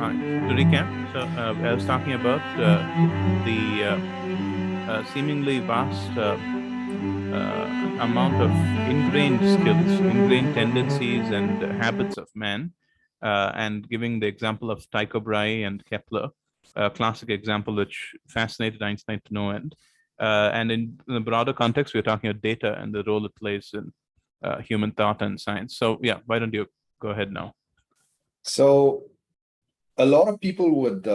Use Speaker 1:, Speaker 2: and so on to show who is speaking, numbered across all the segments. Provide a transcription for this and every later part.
Speaker 1: fine. To recap, so I was talking about the seemingly vast amount of ingrained skills, ingrained tendencies, and habits of man, and giving the example of Tycho Brahe and Kepler, a classic example which fascinated Einstein to no end. And in the broader context, we're talking about data and the role it plays in human thought and science. So, yeah, why don't you go ahead now?
Speaker 2: So, a lot of people would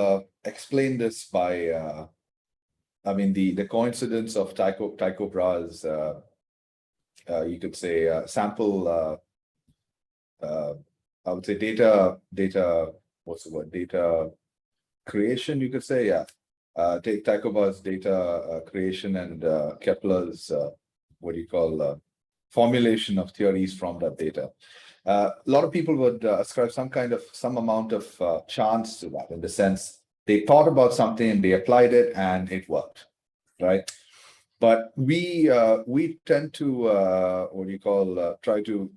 Speaker 2: explain this by, the coincidence of Tycho Brahe's, you could say, sample. I would say data. What's the word? Data creation. You could say, yeah. Take Tycho Brahe's data creation and Kepler's formulation of theories from that data. A lot of people would ascribe some amount of chance to that, in the sense they thought about something and they applied it and it worked, right? But we tend to try to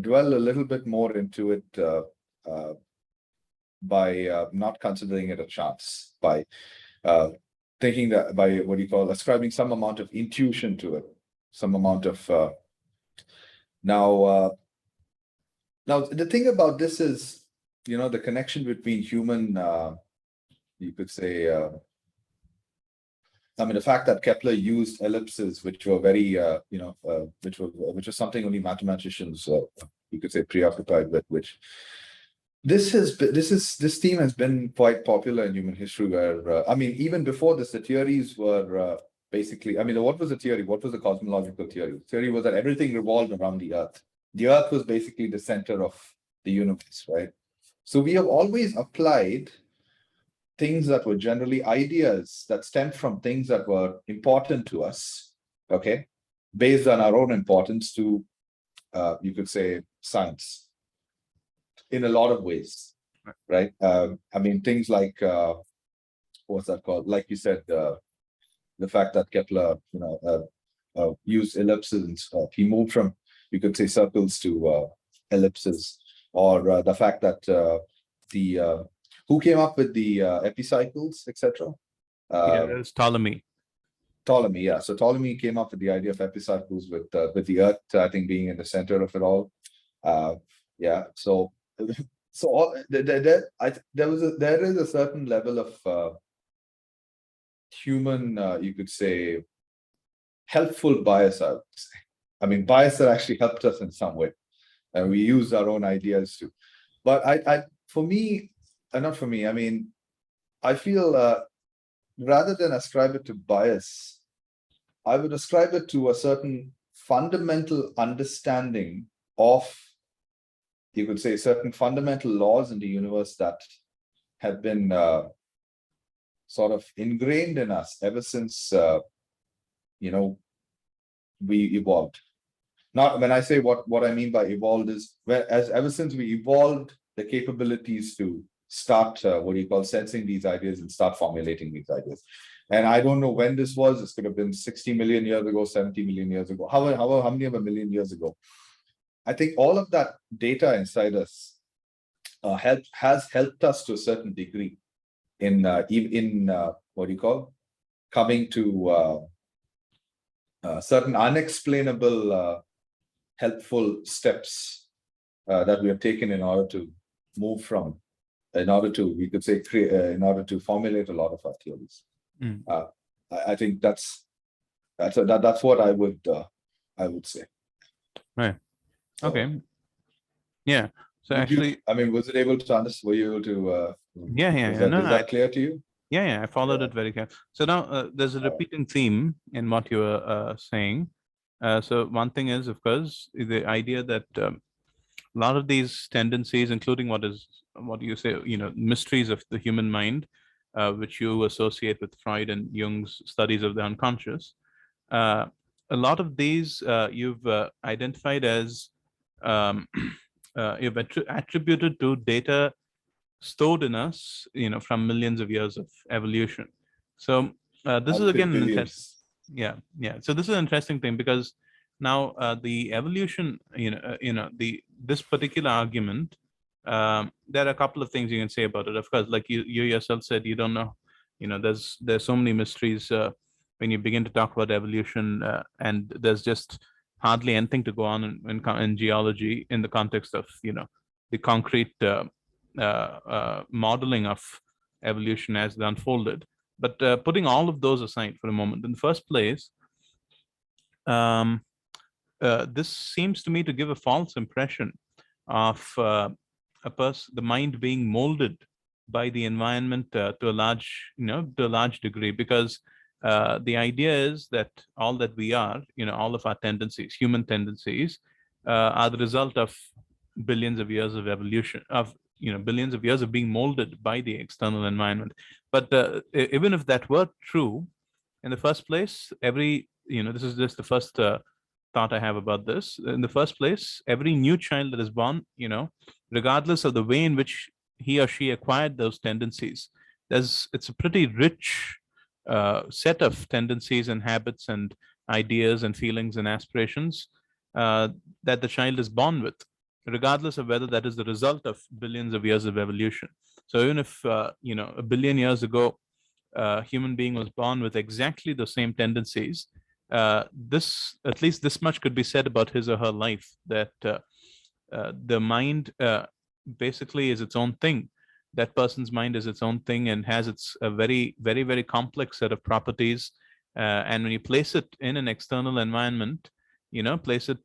Speaker 2: dwell a little bit more into it by not considering it a chance, by thinking that by ascribing some amount of intuition to it, some amount of now the thing about this is, the connection between human, you could say, the fact that Kepler used ellipses, which were very, which was something only mathematicians, you could say, preoccupied with, which this theme has been quite popular in human history, where, even before this, the theories were basically, what was the theory? What was the cosmological theory? The theory was that everything revolved around the Earth. The Earth was basically the center of the universe, right? So we have always applied things that were generally ideas that stemmed from things that were important to us, okay, based on our own importance to, you could say, science, in a lot of ways, right? Things like, what's that called? Like you said, the fact that Kepler, used ellipses, he moved from, you could say, circles to ellipses, or the fact that who came up with the epicycles, etc.
Speaker 1: Yeah, it was Ptolemy.
Speaker 2: Ptolemy, yeah. So Ptolemy came up with the idea of epicycles with the Earth, I think, being in the center of it all. Yeah. So there is a certain level of human, you could say, helpful bias, I would say. Bias that actually helped us in some way, and we use our own ideas too. But for me, not for me, I feel rather than ascribe it to bias, I would ascribe it to a certain fundamental understanding of, you could say, certain fundamental laws in the universe that have been sort of ingrained in us ever since, we evolved. Not when I say what I mean by evolved is, ever since we evolved the capabilities to start sensing these ideas and start formulating these ideas. And I don't know when this was. This could have been 60 million years ago, 70 million years ago, how many of a million years ago. I think all of that data inside us has helped us to a certain degree in coming to certain unexplainable helpful steps that we have taken in order to move from, in order to formulate a lot of our theories. I think that's what I would say.
Speaker 1: Right. Okay. Yeah. So actually,
Speaker 2: was it able to understand? Were you able to?
Speaker 1: Yeah.
Speaker 2: Is that clear to you?
Speaker 1: Yeah. I followed it very carefully. So now there's a repeating theme in what you were saying. So one thing is, of course, the idea that a lot of these tendencies, including what you say, mysteries of the human mind, which you associate with Freud and Jung's studies of the unconscious, a lot of these you've identified as you've attributed to data stored in us, from millions of years of evolution. So this is again an interesting. Yeah. So this is an interesting thing, because now the evolution, this particular argument There are a couple of things you can say about it. Of course, like you yourself said, you don't know. There's so many mysteries when you begin to talk about evolution, and there's just hardly anything to go on in geology in the context of the concrete modeling of evolution as it unfolded. But putting all of those aside for a moment, in the first place, this seems to me to give a false impression of the mind being molded by the environment to a large degree, because the idea is that all that we are, all of our tendencies, human tendencies, are the result of billions of years of evolution, of billions of years of being molded by the external environment. But even if that were true, in the first place, this is just the first thought I have about this. In the first place, every new child that is born, regardless of the way in which he or she acquired those tendencies, it's a pretty rich set of tendencies and habits and ideas and feelings and aspirations that the child is born with, regardless of whether that is the result of billions of years of evolution. So even if a billion years ago, a human being was born with exactly the same tendencies, at least this much could be said about his or her life, that the mind basically is its own thing. That person's mind is its own thing and has a very, very, very complex set of properties. And when you place it in an external environment, place it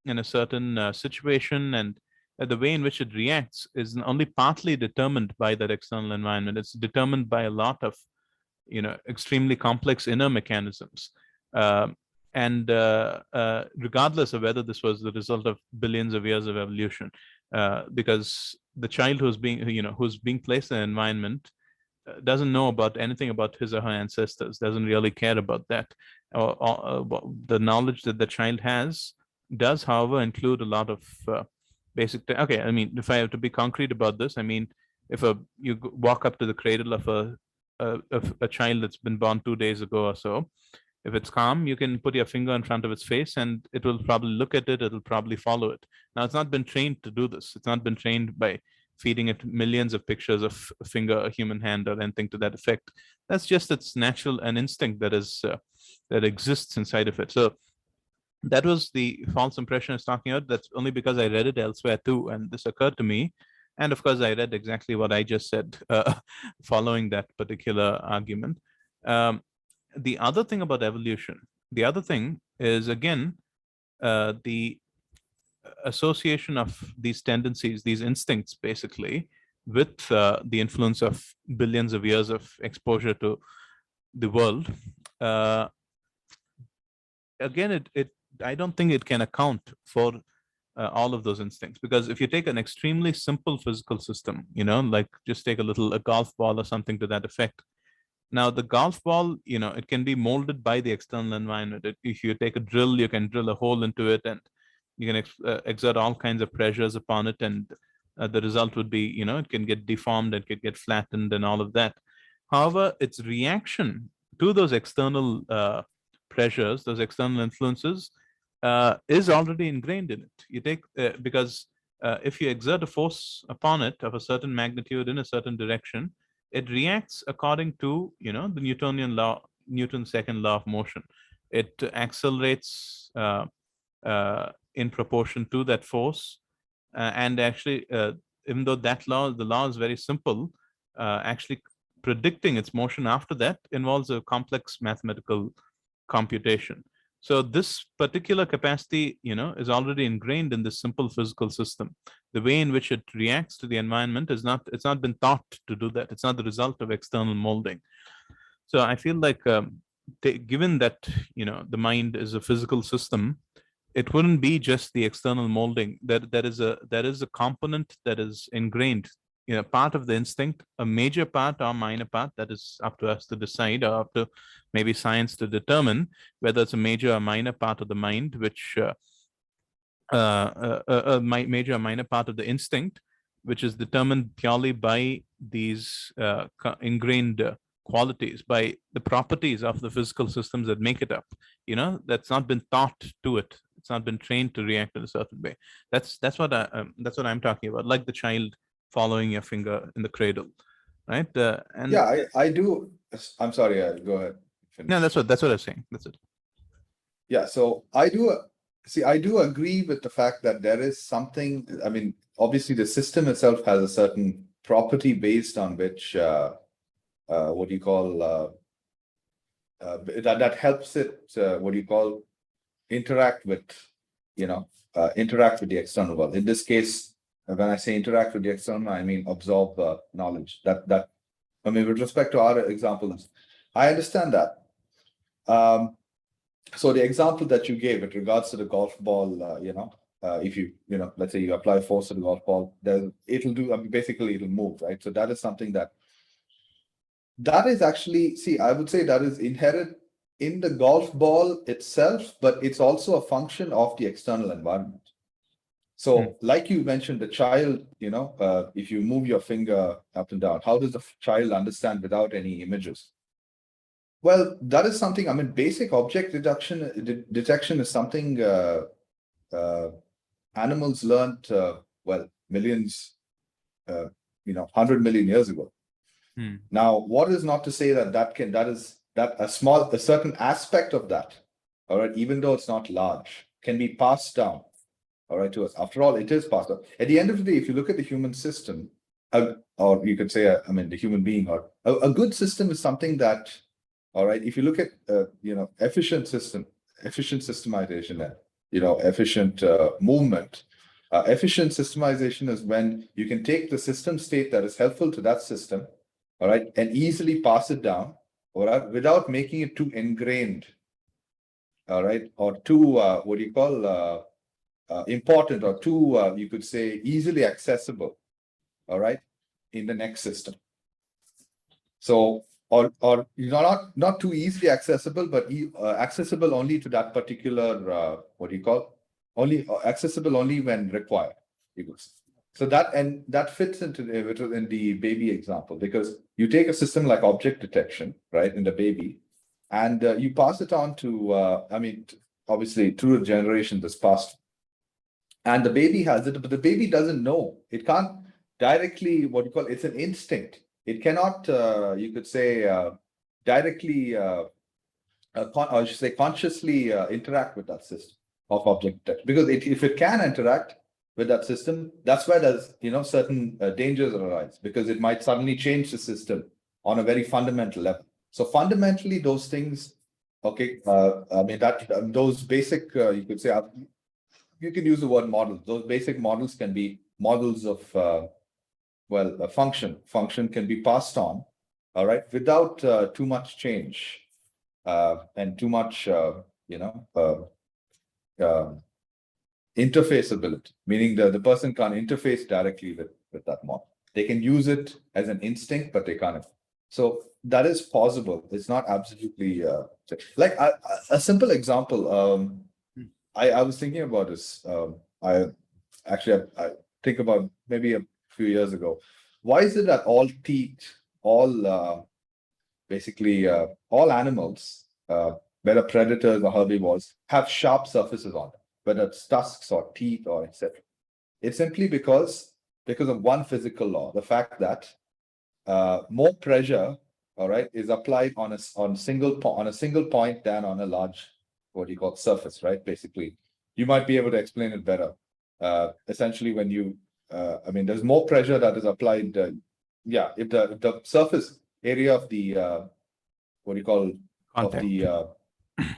Speaker 1: in a certain situation, and the way in which it reacts is only partly determined by that external environment. It's determined by a lot of extremely complex inner mechanisms. And regardless of whether this was the result of billions of years of evolution, because the child who's being placed in an environment doesn't know about anything about his or her ancestors, doesn't really care about that. The knowledge that the child has does, however, include a lot of basic. Okay, I mean, if I have to be concrete about this, I mean, if you walk up to the cradle of a child that's been born 2 days ago or so, if it's calm, you can put your finger in front of its face and it will probably look at it, it'll probably follow it. Now, it's not been trained to do this. It's not been trained by feeding it millions of pictures of a finger, a human hand, or anything to that effect. That's just its natural and instinct that exists inside of it. So that was the false impression I was talking about. That's only because I read it elsewhere too, and this occurred to me. And of course, I read exactly what I just said following that particular argument. The other thing about evolution, the other thing is, again, the association of these tendencies, these instincts, basically, with the influence of billions of years of exposure to the world. Again, I don't think it can account for all of those instincts, because if you take an extremely simple physical system, like just take a golf ball or something to that effect. Now, the golf ball, it can be molded by the external environment. If you take a drill, you can drill a hole into it, and you can exert all kinds of pressures upon it, and the result would be, it can get deformed, it can get flattened, and all of that. However, its reaction to those external pressures, those external influences, is already ingrained in it. You take because if you exert a force upon it of a certain magnitude in a certain direction, it reacts according to the Newtonian law, Newton's second law of motion. It accelerates in proportion to that force, and actually, even though the law is very simple, actually predicting its motion after that involves a complex mathematical computation. So this particular capacity, is already ingrained in this simple physical system. The way in which it reacts to the environment it's not been taught to do that. It's not the result of external molding. So I feel like, given that, the mind is a physical system, it wouldn't be just the external molding. That is a component that is ingrained, part of the instinct, a major part or minor part, that is up to us to decide, or up to maybe science to determine whether it's a major or minor part of the mind, which a major or minor part of the instinct, which is determined purely by these ingrained qualities, by the properties of the physical systems that make it up. That's not been taught to it. It's not been trained to react in a certain way. That's what I'm talking about. Like the child following your finger in the cradle, right? And
Speaker 2: Yeah, I do. I'm sorry. Go ahead.
Speaker 1: no,
Speaker 2: Finish.
Speaker 1: that's what I'm saying. That's it.
Speaker 2: Yeah, so I do see. I do agree with the fact that there is something. I mean, obviously, the system itself has a certain property based on which what do you call that helps it. What do you call interact with, interact with the external world. In this case, when I say interact with the external, I mean absorb knowledge. That I mean, with respect to our examples, I understand that. So the example that you gave with regards to the golf ball, if let's say you apply force to the golf ball, then it'll do. I mean, basically, it'll move, right? So that is something that is actually, see, I would say that is inherent in the golf ball itself, but it's also a function of the external environment. So, like you mentioned, the child, if you move your finger up and down, how does the child understand without any images? Well, that is something, I mean, basic object detection is something animals learned, millions, 100 million years ago. Now, what is not to say that a certain aspect of that, all right, even though it's not large, can be passed down, all right, to us. After all, it is passed down. At the end of the day, if you look at the human system, or you could say, the human being, or a good system is something that, all right, if you look at, efficient systemization, and, efficient movement, efficient systemization is when you can take the system state that is helpful to that system, all right, and easily pass it down, all right, without making it too ingrained, all right, or too, important, or too, you could say, easily accessible, all right, in the next system. So, or not too easily accessible, but accessible only to that particular, only accessible only when required. So that fits into in the baby example, because you take a system like object detection, right, in the baby, and you pass it on to, obviously through a generation that's passed, and the baby has it, but the baby doesn't know. It can't directly, it's an instinct. It cannot, you could say, directly, or I should say, consciously interact with that system of object detection. Because if it can interact with that system, that's where there's, certain dangers arise, because it might suddenly change the system on a very fundamental level. So fundamentally, those things, okay, those basic, you could say, you can use the word models. Those basic models can be models of, a function. Function can be passed on, all right, without too much change and too much, interfaceability, meaning the person can't interface directly with that model. They can use it as an instinct, but they can't. So that is possible. It's not absolutely like a simple example. I was thinking about this. I think about maybe a few years ago. Why is it that all teeth, basically all animals, whether predators or herbivores, have sharp surfaces on them, whether it's tusks or teeth or etc. It's simply because of one physical law, the fact that more pressure, all right, is applied on a single point than on a large, surface, right? Basically, you might be able to explain it better. Essentially, when you, there's more pressure that is applied. If the surface area of the
Speaker 1: Contact.
Speaker 2: of the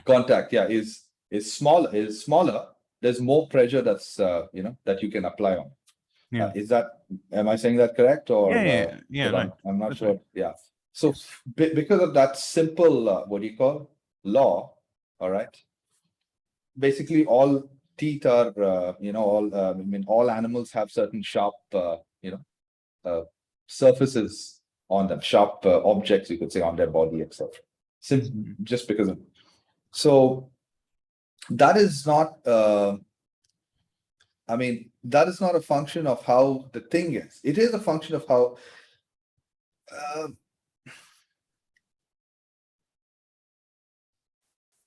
Speaker 2: contact, is smaller. There's more pressure that's that you can apply on.
Speaker 1: Yeah.
Speaker 2: Am I saying that correct, or
Speaker 1: Yeah, right.
Speaker 2: I'm not
Speaker 1: That's
Speaker 2: sure.
Speaker 1: right.
Speaker 2: Yeah. So because of that simple law, all right. Basically, all teeth are all animals have certain sharp surfaces on them, sharp objects, you could say, on their body, etc. Just because of, so that is not. That is not a function of how the thing is. It is a function of how.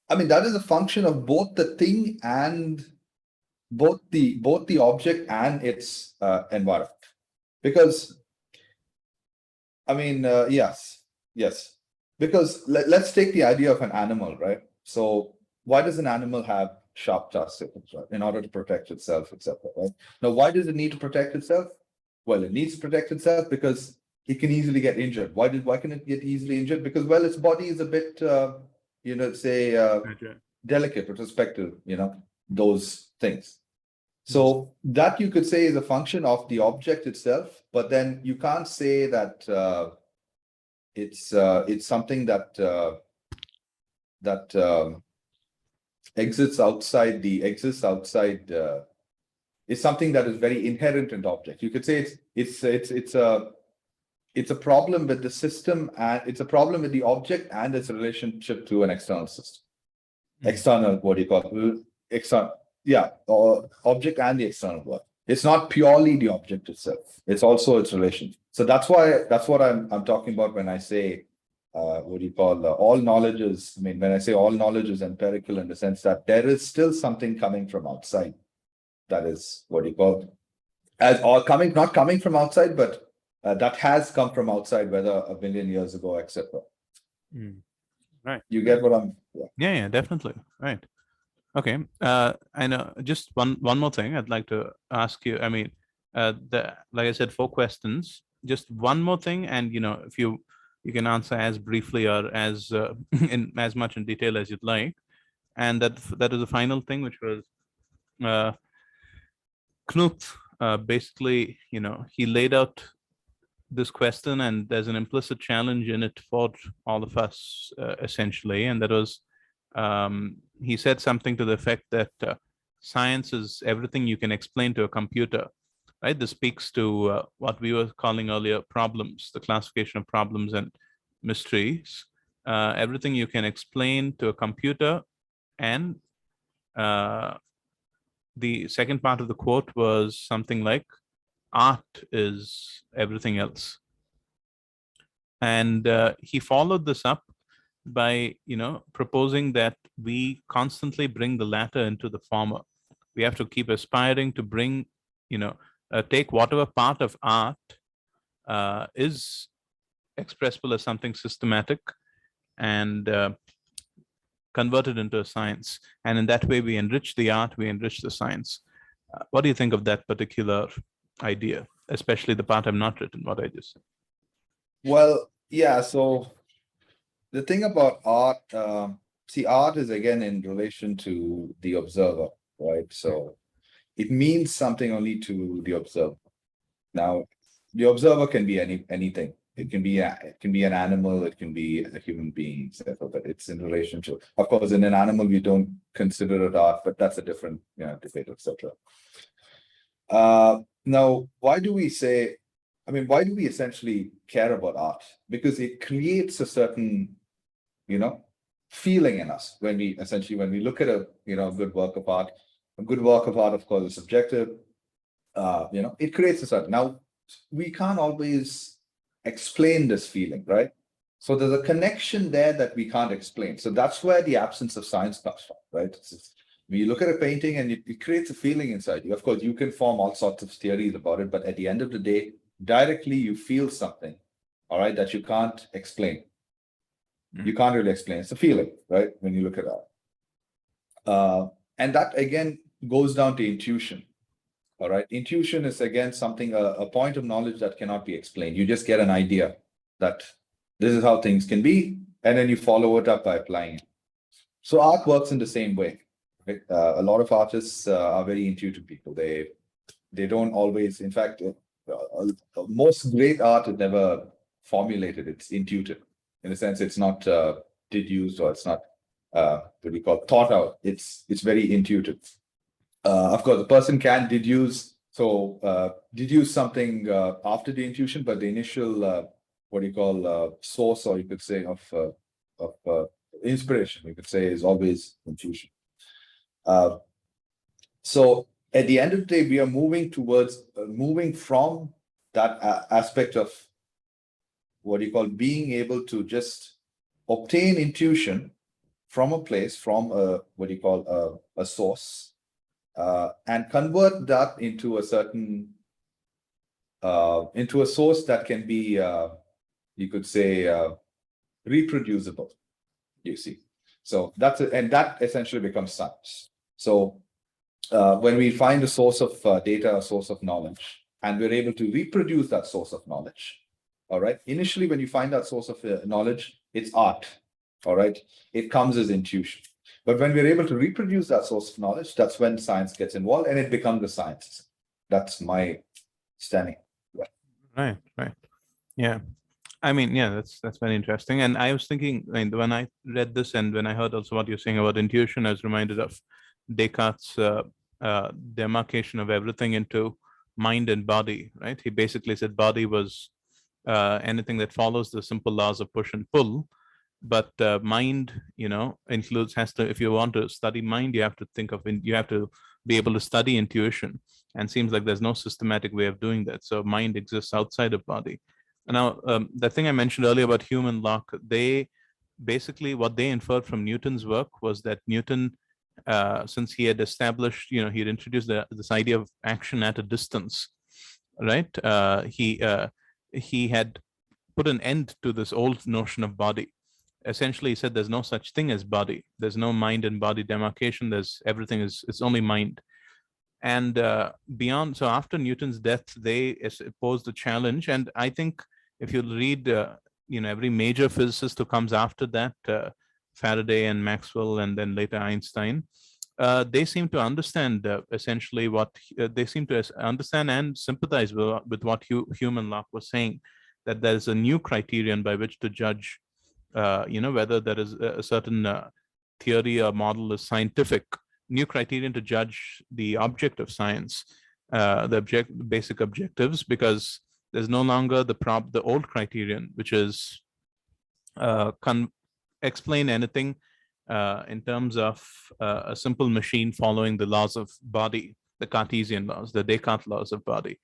Speaker 2: That is a function of both the thing and both the object and its environment. Because I mean, yes. Because let's take the idea of an animal, right? So why does an animal have sharp tusks, right? In order to protect itself, etc. Right? Now, why does it need to protect itself? Well, it needs to protect itself because it can easily get injured. Why can it get easily injured? Because, well, its body is a bit, say
Speaker 1: Gotcha.
Speaker 2: delicate with respect to those things.
Speaker 1: Mhm.
Speaker 2: So that you could say is a function of the object itself, but then you can't say that it's something that that exists outside is something that is very inherent in the object. You could say it's a problem with the system, and it's a problem with the object and its relationship to an external system. External, what do you call it? External, yeah, or object and the external world. It's not purely the object itself. It's also its relation. So that's what I'm talking about when I say what do you call all knowledge is. I mean, when I say all knowledge is empirical in the sense that there is still something coming from outside. That is what do you call as all coming, not coming from outside, but that has come from outside, whether a million years ago, etc.
Speaker 1: Mm. Right.
Speaker 2: You get what I'm? Yeah.
Speaker 1: Yeah, definitely. Right. Okay. I know. Just one more thing I'd like to ask you. I mean, like I said, 4 questions. Just one more thing, and if you can answer as briefly or as in as much in detail as you'd like. And that is the final thing, which was uh, Knuth. Basically, he laid out this question, and there's an implicit challenge in it for all of us, essentially, and that was he said something to the effect that science is everything you can explain to a computer, right? This speaks to what we were calling earlier problems, the classification of problems and mysteries. Everything you can explain to a computer, and uh, the second part of the quote was something like, art is everything else. And he followed this up by proposing that we constantly bring the latter into the former. We have to keep aspiring to bring, take whatever part of art is expressible as something systematic, and convert it into a science. And in that way, we enrich the art, we enrich the science. What do you think of that particular idea, especially the part I've not written, what I just said?
Speaker 2: Well, yeah. So the thing about art, see, art is again in relation to the observer, right? So it means something only to the observer. Now, the observer can be anything. It can be an animal, it can be a human being, etc. But it's in relation to. Of course, in an animal, we don't consider it art, but that's a different debate, etc. Now, why do we say? I mean, why do we essentially care about art? Because it creates a certain feeling in us when we look at a good work of art. A good work of art, of course, is subjective. It creates a certain. Now, we can't always explain this feeling, right? So there's a connection there that we can't explain. So that's where the absence of science comes from, right? When you look at a painting and it creates a feeling inside you. Of course, you can form all sorts of theories about it, but at the end of the day, directly you feel something, all right, that you can't explain. You can't really explain. It's a feeling, right? When you look at that. And that again goes down to intuition. All right. Intuition is again something, a point of knowledge that cannot be explained. You just get an idea that this is how things can be, and then you follow it up by applying it. So art works in the same way. Right? A lot of artists are very intuitive people. They don't always, in fact, most great art is never formulated. It's intuitive. In a sense, it's not deduced, or it's not what we call thought out. It's very intuitive. Of course, the person can deduce, deduce something after the intuition, but the initial what do you call source, or you could say of inspiration, you could say, is always intuition. So at the end of the day, we are moving towards moving from that aspect of what do you call being able to just obtain intuition from a place, from a what do you call a source, and convert that into a certain into a source that can be, you could say, reproducible. You see, so and that essentially becomes science. So when we find a source of data, a source of knowledge, and we're able to reproduce that source of knowledge, all right. Initially, when you find that source of knowledge, it's art, all right. It comes as intuition. But when we're able to reproduce that source of knowledge, that's when science gets involved and it becomes the science. That's my standing.
Speaker 1: Right, right. Yeah. I mean, yeah, that's very interesting. And I was thinking, when I read this and when I heard also what you're saying about intuition, I was reminded of Descartes' demarcation of everything into mind and body, right? He basically said body was anything that follows the simple laws of push and pull, but mind, includes, has to, if you want to study mind, you have to think of, you have to be able to study intuition. And seems like there's no systematic way of doing that. So mind exists outside of body. Now, the thing I mentioned earlier about human lock, they basically, what they inferred from Newton's work was that Newton, since he had established, he had introduced this idea of action at a distance, right? He had put an end to this old notion of body. Essentially, he said there's no such thing as body. There's no mind and body demarcation. There's everything is, it's only mind. And beyond, so after Newton's death, they posed a challenge. And I think if you read, every major physicist who comes after that, Faraday and Maxwell, and then later Einstein, they seem to understand essentially what they seem to understand and sympathize with what Human Locke was saying, that there's a new criterion by which to judge, whether there is a certain theory or model is scientific, new criterion to judge the object of science, the basic objectives, because there's no longer the old criterion, which is explain anything in terms of a simple machine following the laws of body, the Cartesian laws, the Descartes laws of body.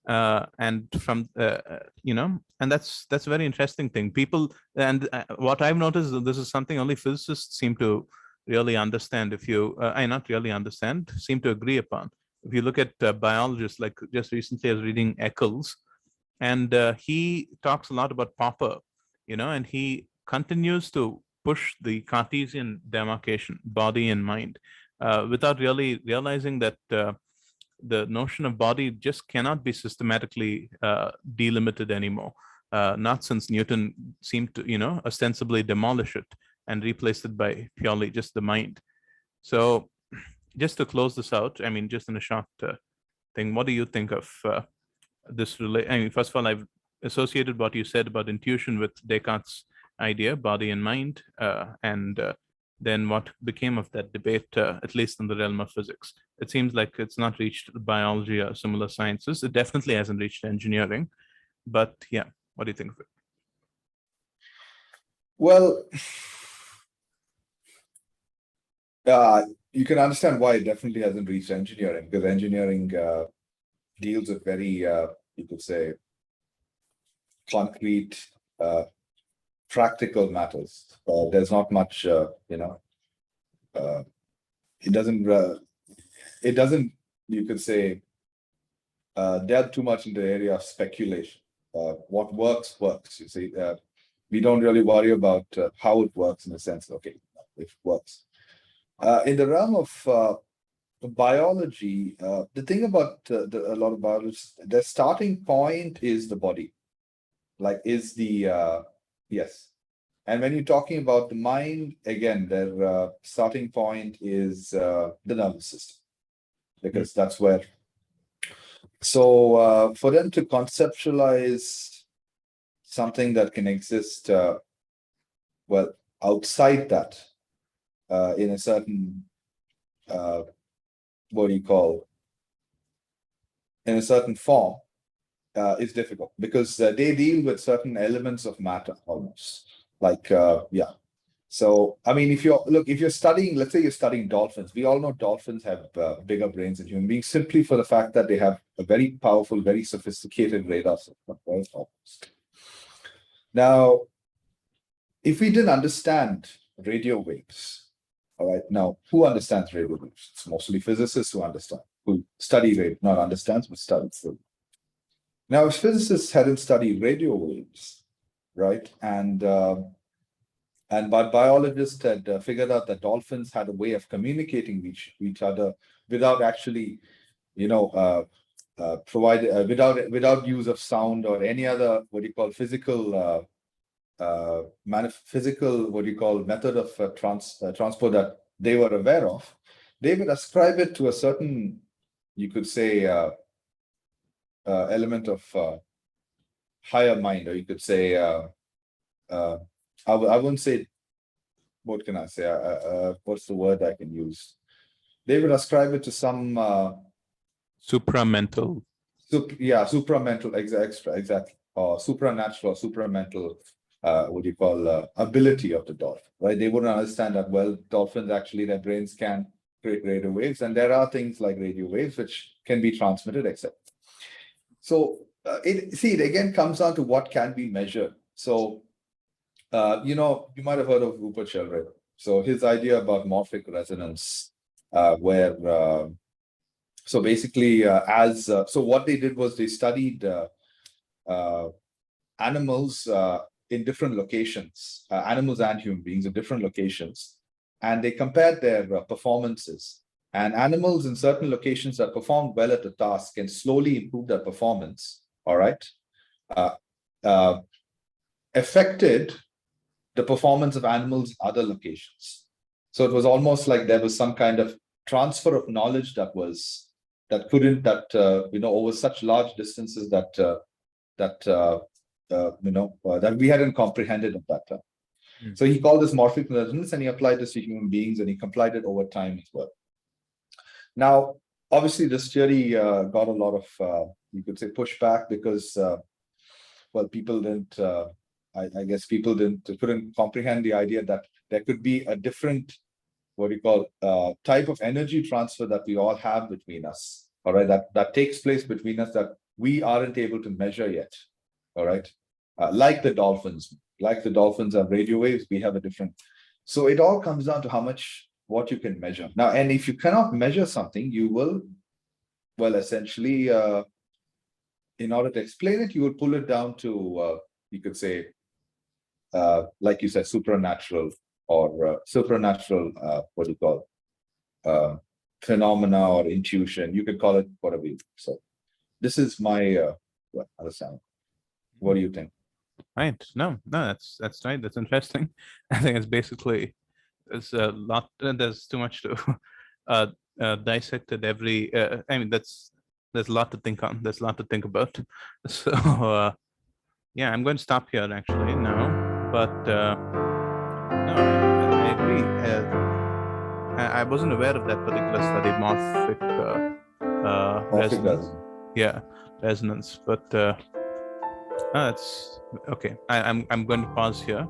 Speaker 1: And from and that's a very interesting thing. People, and what I've noticed is this is something only physicists seem to really understand. If you I not really understand, seem to agree upon. If you look at biologists, like just recently I was reading Eccles, and he talks a lot about Popper, and he continues to push the Cartesian demarcation, body and mind, without really realizing that the notion of body just cannot be systematically delimited anymore. Not since Newton seemed to, ostensibly demolish it and replace it by purely just the mind. So just to close this out, I mean, just in a short thing, what do you think of this? I mean, first of all, I've associated what you said about intuition with Descartes' idea, body and mind, and then what became of that debate, at least in the realm of physics. It seems like it's not reached biology or similar sciences. It definitely hasn't reached engineering. But yeah, what do you think of it?
Speaker 2: Well, you can understand why it definitely hasn't reached engineering, because engineering deals with very, you could say, concrete, practical matters. There's not much, it doesn't, you could say, delve too much into the area of speculation. What works, you see. We don't really worry about how it works, in a sense. Okay, if it works. In the realm of biology, the thing about a lot of biologists, the starting point is the body, like is the yes. And when you're talking about the mind, again, their starting point is the nervous system, because that's where. So for them to conceptualize something that can exist, well, outside that, in a certain, what do you call, in a certain form, is difficult, because they deal with certain elements of matter almost. Like, yeah. So, I mean, if you're studying, let's say you're studying dolphins, we all know dolphins have bigger brains than human beings, simply for the fact that they have a very powerful, very sophisticated radar system, right? Now, if we didn't understand radio waves, All right. Now, who understands radio waves? It's mostly physicists who understand, who study radio, not understands, but studies them. Now, if physicists hadn't studied radio waves, right, but biologists had figured out that dolphins had a way of communicating with each other without actually, without use of sound or any other physical method of transport that they were aware of. They would ascribe it to a certain, you could say, element of higher mind, or you could say, I wouldn't say, what can I say? What's the word I can use? They would ascribe it to some
Speaker 1: supramental.
Speaker 2: Supramental, exactly, or supernatural, or supramental, ability of the dolphin, right? They wouldn't understand that, well, dolphins actually, their brains can create radio waves, and there are things like radio waves which can be transmitted, etc. So it again comes down to what can be measured. So you might have heard of Rupert Sheldrake. So his idea about morphic resonance, where so basically so what they did was they studied animals in different locations, animals and human beings in different locations, and they compared their performances. And animals in certain locations that performed well at the task can slowly improve their performance, all right, affected the performance of animals in other locations. So it was almost like there was some kind of transfer of knowledge that over such large distances that we hadn't comprehended at that time. So he called this morphic resonance, and he applied this to human beings, and he applied it over time as well. Now, obviously, this theory got a lot of, you could say, pushback because, people didn't. I guess people couldn't comprehend the idea that there could be a different, type of energy transfer that we all have between us. All right, that takes place between us that we aren't able to measure yet. All right, like the dolphins have radio waves, we have a different. So it all comes down to what you can measure now. And if you cannot measure something, you will, essentially, in order to explain it, you will pull it down to, you could say, like you said, supernatural or phenomena or intuition. You could call it whatever you. So this is my understanding. What do you think?
Speaker 1: Right. No, that's right. That's interesting. I think it's basically, there's a lot, there's too much to dissect at every, there's a lot to think on. There's a lot to think about. So yeah, I'm going to stop here actually now, but no, I agree. I wasn't aware of that particular study, morphic resonance. Yeah, resonance, but that's okay. I'm going to pause here,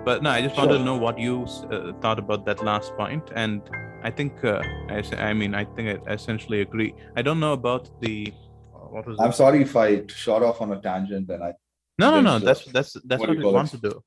Speaker 1: but no, I just wanted to know what you thought about that last point, and I think I think I essentially agree. I don't know about the what was.
Speaker 2: I'm sorry if I shot off on a tangent, and I.
Speaker 1: No. That's what we want to do.